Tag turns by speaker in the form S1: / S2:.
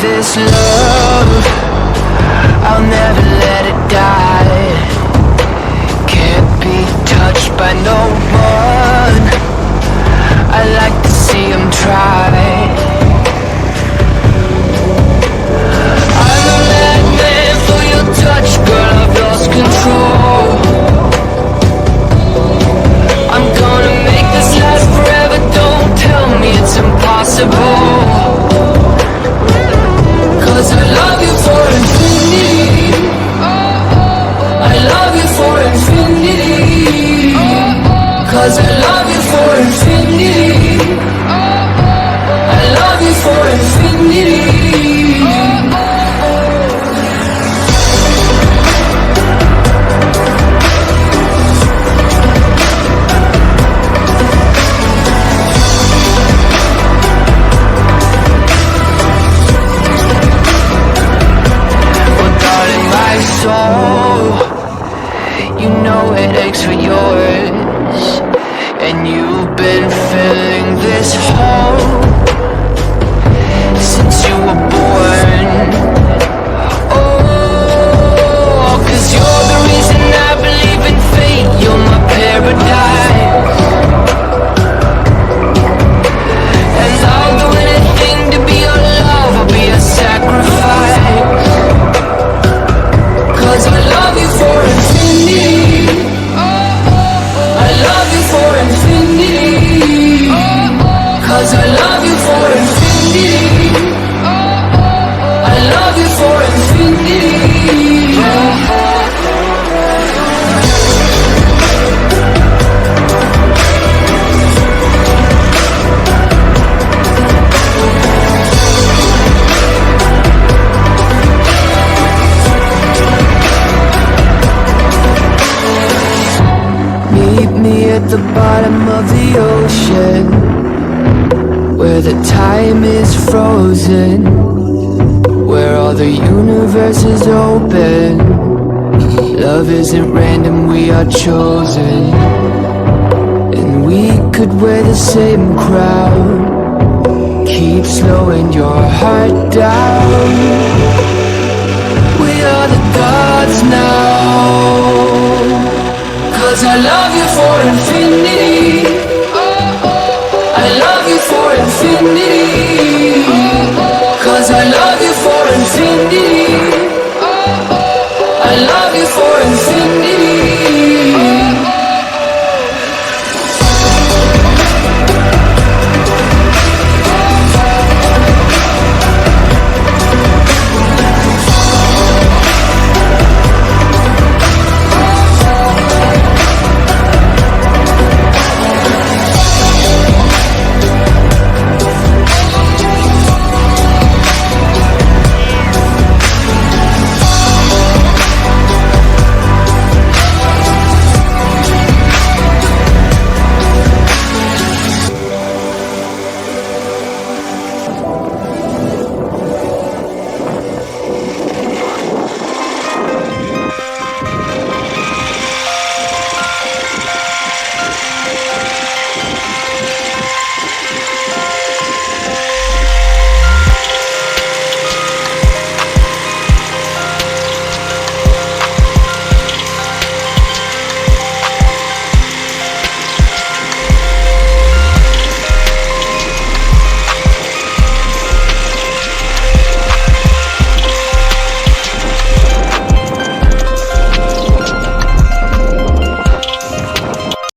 S1: this love, I'll never let it die. Can't be touched by no one, I like to see them try. I'm a madman for your touch, girl, I've lost control. I'm gonna make this last forever, don't tell me it's impossible. 'Cause I love you for infinity, I love you for infinity. 'Cause I love you for infinity, I love you for infinity. You know it aches for yours, and you've been filling this hole since you were born. Oh, 'cause you're the reason I believe in fate, you're my paradise. And I'll do anything to be your love, I'll be a sacrifice. 'Cause I love you for infinity, I love you for infinity. 'Cause I love you for infinity, I love you for infinity. Meet me at the bottom of the ocean, where the time is frozen, where all the universe is open. Love isn't random, we are chosen. And we could wear the same crown, keep slowing your heart down. We are the gods now. 'Cause I love you for infinity, I love you for infinity. 'Cause I love you for infinity,